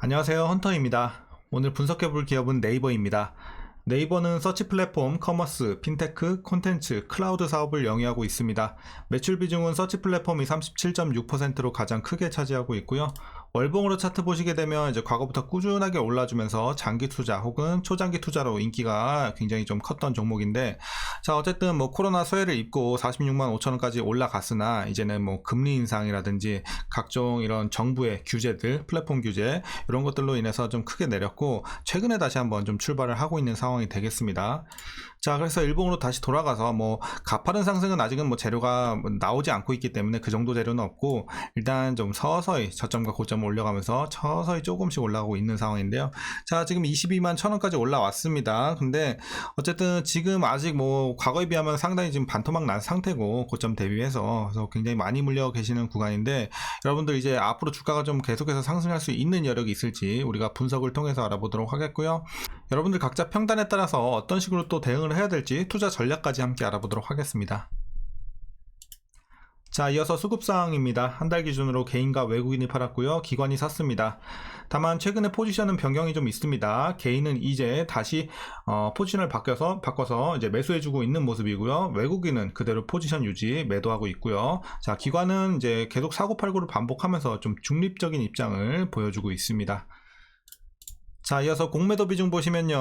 안녕하세요, 헌터입니다. 오늘 분석해볼 기업은 네이버입니다. 네이버는 서치 플랫폼, 커머스, 핀테크, 콘텐츠, 클라우드 사업을 영위하고 있습니다. 매출 비중은 서치 플랫폼이 37.6%로 가장 크게 차지하고 있고요. 월봉으로 차트 보시게 되면 이제 과거부터 꾸준하게 올라주면서 장기 투자 혹은 초장기 투자로 인기가 굉장히 좀 컸던 종목인데, 자, 어쨌든 뭐 코로나 수혜를 입고 46만 5천원까지 올라갔으나 이제는 뭐 금리 인상이라든지 각종 이런 정부의 규제들, 플랫폼 규제 이런 것들로 인해서 좀 크게 내렸고, 최근에 다시 한번 좀 출발을 하고 있는 상황이 되겠습니다. 자, 그래서 일봉으로 다시 돌아가서 뭐 가파른 상승은 아직은 뭐 재료가 나오지 않고 있기 때문에 그 정도 재료는 없고, 일단 좀 서서히 저점과 고점을 올려가면서 서서히 조금씩 올라가고 있는 상황인데요. 자, 지금 22만 1천원까지 올라왔습니다. 근데 어쨌든 지금 아직 뭐 과거에 비하면 상당히 지금 반토막 난 상태고, 고점 대비해서 그래서 굉장히 많이 물려 계시는 구간인데, 여러분들 이제 앞으로 주가가 좀 계속해서 상승할 수 있는 여력이 있을지 우리가 분석을 통해서 알아보도록 하겠고요. 여러분들 각자 평단에 따라서 어떤 식으로 또 대응을 해야 될지 투자 전략까지 함께 알아보도록 하겠습니다. 자, 이어서 수급사항입니다. 한 달 기준으로 개인과 외국인이 팔았고요. 기관이 샀습니다. 다만 최근에 포지션은 변경이 좀 있습니다. 개인은 이제 다시 포지션을 바꿔서 이제 매수해주고 있는 모습이고요. 외국인은 그대로 포지션 유지, 매도하고 있고요. 자, 기관은 이제 계속 사고팔고를 반복하면서 좀 중립적인 입장을 보여주고 있습니다. 자, 이어서 공매도 비중 보시면요,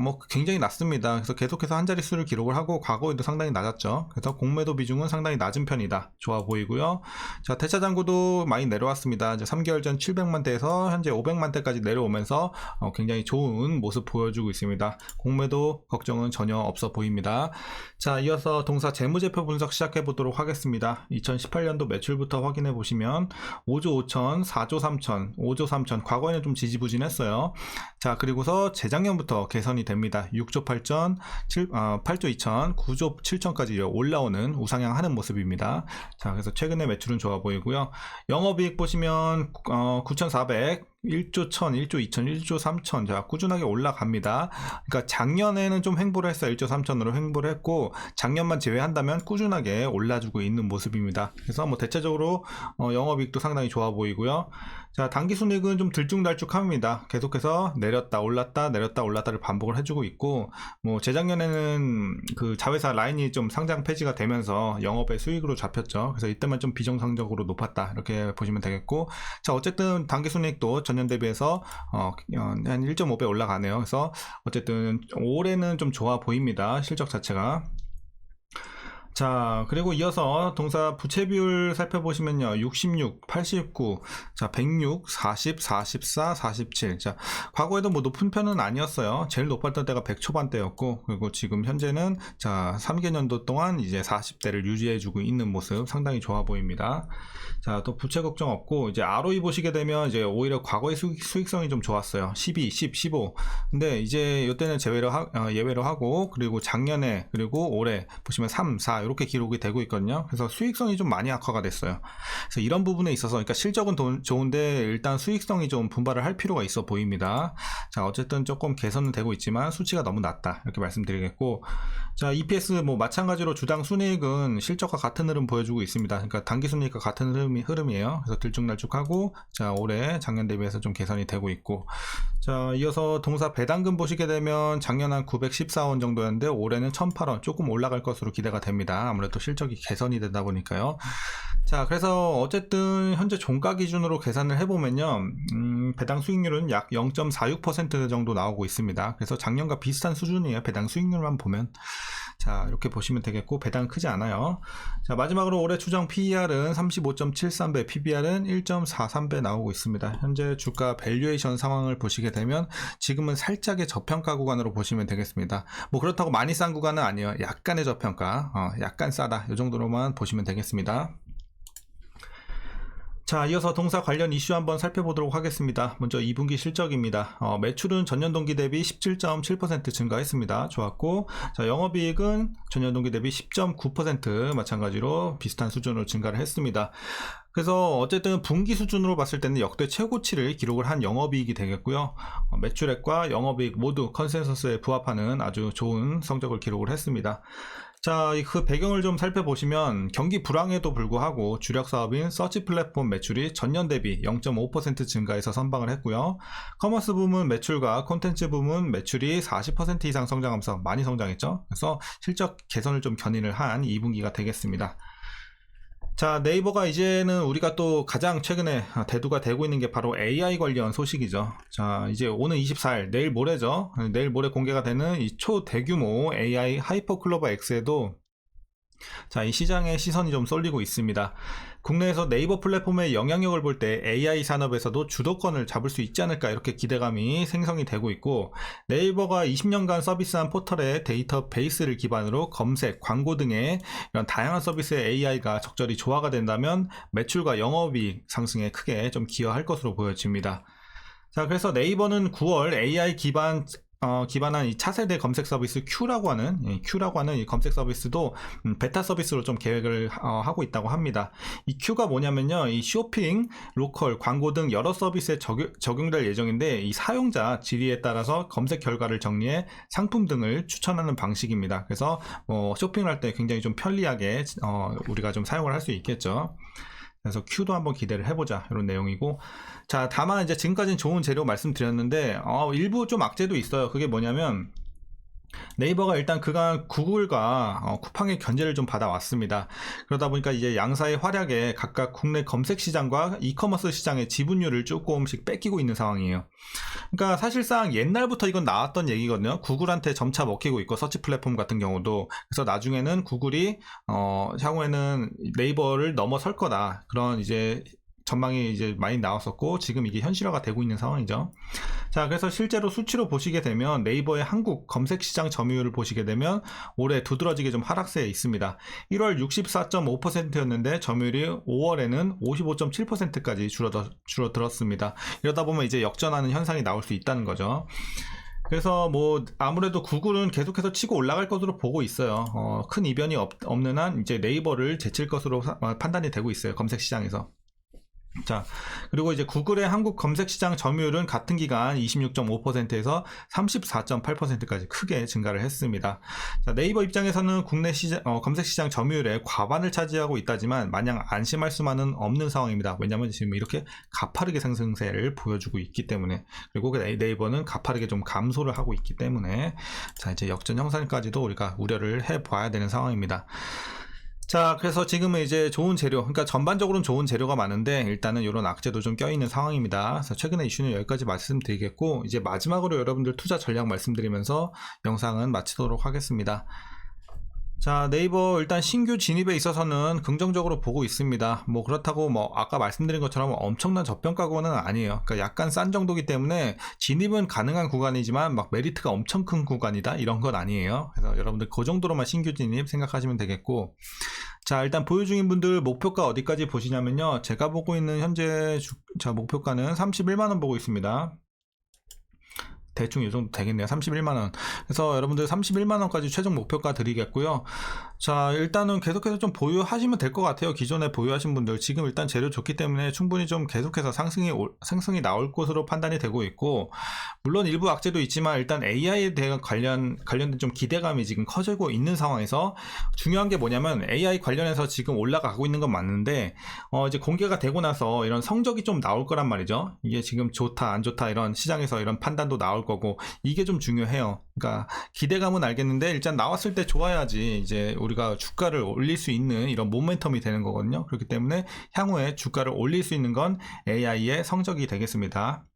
뭐 굉장히 낮습니다. 그래서 계속해서 한 자릿수를 기록을 하고 과거에도 상당히 낮았죠. 그래서 공매도 비중은 상당히 낮은 편이다, 좋아 보이고요. 자, 대차장구도 많이 내려왔습니다. 이제 3개월 전 700만대에서 현재 500만대까지 내려오면서 굉장히 좋은 모습 보여주고 있습니다. 공매도 걱정은 전혀 없어 보입니다. 자, 이어서 동사 재무제표 분석 시작해 보도록 하겠습니다. 2018년도 매출부터 확인해 보시면 5조 5천, 4조 3천, 5조 3천, 과거에는 좀 지지부진했어요. 자, 그리고서 재작년부터 개선이 됩니다. 6조 8천, 8조 2천, 9조 7천까지 올라오는 우상향 하는 모습입니다. 자, 그래서 최근에 매출은 좋아 보이고요. 영업이익 보시면 9,400, 1조 1000, 1조 2000, 1조 3000. 자, 꾸준하게 올라갑니다. 그러니까 작년에는 좀 횡보를 했어요. 1조 3000으로 횡보를 했고, 작년만 제외한다면 꾸준하게 올라주고 있는 모습입니다. 그래서 뭐 대체적으로 영업이익도 상당히 좋아 보이고요. 자, 당기순이익은 좀 들쭉날쭉합니다. 계속해서 내렸다 올랐다 내렸다 올랐다를 반복을 해주고 있고, 뭐 재작년에는 그 자회사 라인이 좀 상장 폐지가 되면서 영업의 수익으로 잡혔죠. 그래서 이때만 좀 비정상적으로 높았다, 이렇게 보시면 되겠고, 자, 어쨌든 당기순이익도 전년 대비해서 한 1.5배 올라가네요. 그래서 어쨌든 올해는 좀 좋아 보입니다, 실적 자체가. 자, 그리고 이어서 동사 부채 비율 살펴보시면요, 66, 89, 자, 106, 40, 44, 47. 자, 과거에도 뭐 높은 편은 아니었어요. 제일 높았던 때가 100 초반대였고, 그리고 지금 현재는 자, 3개년도 동안 이제 40대를 유지해주고 있는 모습 상당히 좋아 보입니다. 자, 또 부채 걱정 없고, 이제 ROE 보시게 되면 이제 오히려 과거의 수익성이 좀 좋았어요. 12, 10, 15. 근데 이제 이때는 예외로 하고, 그리고 작년에 그리고 올해 보시면 3, 4 이렇게 기록이 되고 있거든요. 그래서 수익성이 좀 많이 악화가 됐어요. 그래서 이런 부분에 있어서, 그러니까 실적은 좋은데 일단 수익성이 좀 분발을 할 필요가 있어 보입니다. 자, 어쨌든 조금 개선은 되고 있지만 수치가 너무 낮다, 이렇게 말씀드리겠고, 자, EPS 뭐 마찬가지로 주당 순이익은 실적과 같은 흐름 보여주고 있습니다. 그러니까 단기 순이익과 같은 흐름이에요. 그래서 들쭉날쭉하고, 자, 올해 작년 대비해서 좀 개선이 되고 있고, 자, 이어서 동사 배당금 보시게 되면 작년 한 914원 정도였는데 올해는 1,008원, 조금 올라갈 것으로 기대가 됩니다. 아무래도 실적이 개선이 되다 보니까요. 자, 그래서 어쨌든 현재 종가 기준으로 계산을 해보면요, 배당 수익률은 약 0.46% 정도 나오고 있습니다. 그래서 작년과 비슷한 수준이에요, 배당 수익률만 보면. 자, 이렇게 보시면 되겠고, 배당은 크지 않아요. 자, 마지막으로 올해 추정 PER은 35.73배, PBR은 1.43배 나오고 있습니다. 현재 주가 밸류에이션 상황을 보시게 되면 지금은 살짝의 저평가 구간으로 보시면 되겠습니다. 뭐 그렇다고 많이 싼 구간은 아니에요. 약간의 저평가, 약간 싸다, 이 정도로만 보시면 되겠습니다. 자, 이어서 동사 관련 이슈 한번 살펴보도록 하겠습니다. 먼저 2분기 실적입니다. 매출은 전년 동기 대비 17.7% 증가했습니다. 좋았고, 자, 영업이익은 전년 동기 대비 10.9% 마찬가지로 비슷한 수준으로 증가를 했습니다. 그래서 어쨌든 분기 수준으로 봤을 때는 역대 최고치를 기록을 한 영업이익이 되겠고요. 매출액과 영업이익 모두 컨센서스에 부합하는 아주 좋은 성적을 기록을 했습니다. 자, 그 배경을 좀 살펴보시면 경기 불황에도 불구하고 주력 사업인 서치 플랫폼 매출이 전년 대비 0.5% 증가해서 선방을 했고요. 커머스 부문 매출과 콘텐츠 부문 매출이 40% 이상 성장하면서 많이 성장했죠. 그래서 실적 개선을 좀 견인을 한 2분기가 되겠습니다. 자, 네이버가 이제는 우리가 또 가장 최근에 대두가 되고 있는 게 바로 AI 관련 소식이죠. 자, 이제 오는 24일, 내일 모레죠. 내일 모레 공개가 되는 이 초대규모 AI 하이퍼클로버 X에도 자, 이 시장의 시선이 좀 쏠리고 있습니다. 국내에서 네이버 플랫폼의 영향력을 볼 때 AI 산업에서도 주도권을 잡을 수 있지 않을까 이렇게 기대감이 생성이 되고 있고, 네이버가 20년간 서비스한 포털의 데이터베이스를 기반으로 검색, 광고 등의 이런 다양한 서비스의 AI가 적절히 조화가 된다면 매출과 영업이익 상승에 크게 좀 기여할 것으로 보여집니다. 자, 그래서 네이버는 9월 AI 기반한 이 차세대 검색 서비스 Q라고 하는 이 검색 서비스도 베타 서비스로 좀 계획을 하고 있다고 합니다. 이 Q가 뭐냐면요, 이 쇼핑, 로컬, 광고 등 여러 서비스에 적용될 예정인데, 이 사용자 질의에 따라서 검색 결과를 정리해 상품 등을 추천하는 방식입니다. 그래서 쇼핑을 할 때 굉장히 좀 편리하게 우리가 좀 사용을 할 수 있겠죠. 그래서 Q도 한번 기대를 해보자, 이런 내용이고. 자, 다만 이제 지금까지는 좋은 재료 말씀드렸는데 일부 좀 악재도 있어요. 그게 뭐냐면, 네이버가 일단 그간 구글과 쿠팡의 견제를 좀 받아왔습니다. 그러다 보니까 이제 양사의 활약에 각각 국내 검색 시장과 이커머스 시장의 지분율을 조금씩 뺏기고 있는 상황이에요. 그러니까 사실상 옛날부터 이건 나왔던 얘기거든요. 구글한테 점차 먹히고 있고, 서치 플랫폼 같은 경우도. 그래서 나중에는 구글이 향후에는 네이버를 넘어설 거다, 그런 이제 전망이 이제 많이 나왔었고, 지금 이게 현실화가 되고 있는 상황이죠. 자, 그래서 실제로 수치로 보시게 되면 네이버의 한국 검색 시장 점유율을 보시게 되면 올해 두드러지게 좀 하락세에 있습니다. 1월 64.5%였는데 점유율이 5월에는 55.7%까지 줄어들었습니다. 이러다 보면 이제 역전하는 현상이 나올 수 있다는 거죠. 그래서 아무래도 구글은 계속해서 치고 올라갈 것으로 보고 있어요. 큰 이변이 없는 한 이제 네이버를 제칠 것으로 판단이 되고 있어요, 검색 시장에서. 자, 그리고 이제 구글의 한국 검색 시장 점유율은 같은 기간 26.5%에서 34.8%까지 크게 증가를 했습니다. 자, 네이버 입장에서는 국내 검색 시장 점유율의 과반을 차지하고 있다지만 마냥 안심할 수만은 없는 상황입니다. 왜냐하면 지금 이렇게 가파르게 상승세를 보여주고 있기 때문에, 그리고 네이버는 가파르게 좀 감소를 하고 있기 때문에, 자, 이제 역전 형상까지도 우리가 우려를 해봐야 되는 상황입니다. 자, 그래서 지금은 이제 좋은 재료, 그러니까 전반적으로는 좋은 재료가 많은데 일단은 이런 악재도 좀 껴있는 상황입니다. 그래서 최근의 이슈는 여기까지 말씀드리겠고, 이제 마지막으로 여러분들 투자 전략 말씀드리면서 영상은 마치도록 하겠습니다. 자, 네이버 일단 신규 진입에 있어서는 긍정적으로 보고 있습니다. 그렇다고 아까 말씀드린 것처럼 엄청난 저평가구간은 아니에요. 그러니까 약간 싼 정도기 때문에 진입은 가능한 구간이지만 막 메리트가 엄청 큰 구간이다, 이런 건 아니에요. 그래서 여러분들 그 정도로만 신규 진입 생각하시면 되겠고, 자, 일단 보유 중인 분들 목표가 어디까지 보시냐면요, 제가 보고 있는 현재 목표가는 31만원 보고 있습니다. 대충 이 정도 되겠네요. 31만원. 그래서 여러분들 31만원까지 최종 목표가 드리겠고요. 자, 일단은 계속해서 좀 보유하시면 될 것 같아요. 기존에 보유하신 분들 지금 일단 재료 좋기 때문에 충분히 좀 계속해서 상승이 나올 것으로 판단이 되고 있고, 물론 일부 악재도 있지만 일단 AI에 대한 관련된 좀 기대감이 지금 커지고 있는 상황에서, 중요한 게 뭐냐면 AI 관련해서 지금 올라가고 있는 건 맞는데 이제 공개가 되고 나서 이런 성적이 좀 나올 거란 말이죠. 이게 지금 좋다 안 좋다 이런 시장에서 이런 판단도 나올 거고, 이게 좀 중요해요. 그러니까 기대감은 알겠는데 일단 나왔을 때 좋아야지 이제 우리가 주가를 올릴 수 있는 이런 모멘텀이 되는 거거든요. 그렇기 때문에 향후에 주가를 올릴 수 있는 건 AI의 성적이 되겠습니다.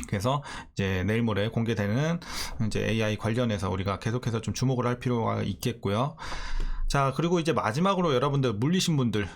그래서 이제 내일 모레 공개되는 이제 AI 관련해서 우리가 계속해서 좀 주목을 할 필요가 있겠고요. 자, 그리고 이제 마지막으로 여러분들 물리신 분들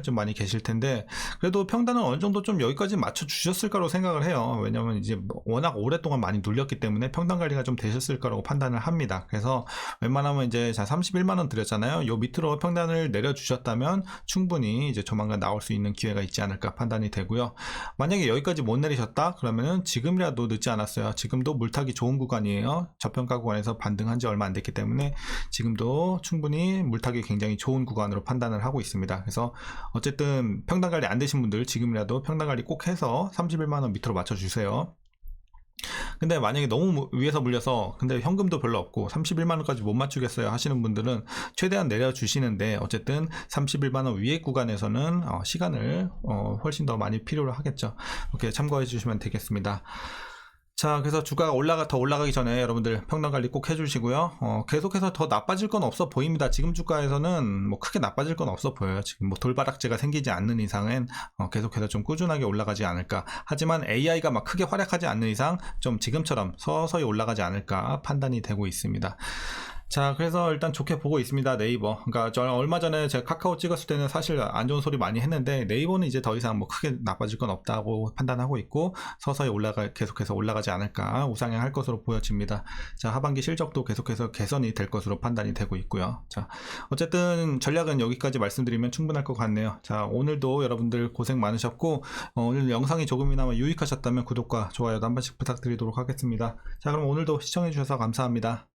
좀 많이 계실 텐데, 그래도 평단은 어느 정도 좀 여기까지 맞춰 주셨을 거라고 생각을 해요. 왜냐면 이제 워낙 오랫동안 많이 눌렸기 때문에 평단 관리가 좀 되셨을 거라고 판단을 합니다. 그래서 웬만하면 이제 31만원 드렸잖아요. 요 밑으로 평단을 내려주셨다면 충분히 이제 조만간 나올 수 있는 기회가 있지 않을까 판단이 되고요. 만약에 여기까지 못 내리셨다 그러면은 지금이라도 늦지 않았어요. 지금도 물타기 좋은 구간이에요. 저평가 구간에서 반등한 지 얼마 안 됐기 때문에 지금도 충분히 물타기 굉장히 좋은 구간으로 판단을 하고 있습니다. 그래서 어쨌든 평단 관리 안 되신 분들 지금이라도 평단 관리 꼭 해서 31만원 밑으로 맞춰주세요. 근데 만약에 너무 위에서 물려서 근데 현금도 별로 없고 31만원까지 못 맞추겠어요 하시는 분들은 최대한 내려주시는데, 어쨌든 31만원 위에 구간에서는 시간을 훨씬 더 많이 필요로 하겠죠. 이렇게 참고해 주시면 되겠습니다. 자, 그래서 주가가 더 올라가기 전에 여러분들 평단 관리 꼭 해주시고요. 계속해서 더 나빠질 건 없어 보입니다. 지금 주가에서는 뭐 크게 나빠질 건 없어 보여요. 지금 뭐 돌바닥재가 생기지 않는 이상은 계속해서 좀 꾸준하게 올라가지 않을까. 하지만 AI가 막 크게 활약하지 않는 이상 좀 지금처럼 서서히 올라가지 않을까 판단이 되고 있습니다. 자, 그래서 일단 좋게 보고 있습니다. 네이버. 그러니까 저 얼마 전에 제가 카카오 찍었을 때는 사실 안 좋은 소리 많이 했는데, 네이버는 이제 더 이상 뭐 크게 나빠질 건 없다고 판단하고 있고, 서서히 계속해서 올라가지 않을까 우상향할 것으로 보여집니다. 자, 하반기 실적도 계속해서 개선이 될 것으로 판단이 되고 있고요. 자, 어쨌든 전략은 여기까지 말씀드리면 충분할 것 같네요. 자, 오늘도 여러분들 고생 많으셨고, 오늘 영상이 조금이나마 유익하셨다면 구독과 좋아요도 한 번씩 부탁드리도록 하겠습니다. 자, 그럼 오늘도 시청해 주셔서 감사합니다.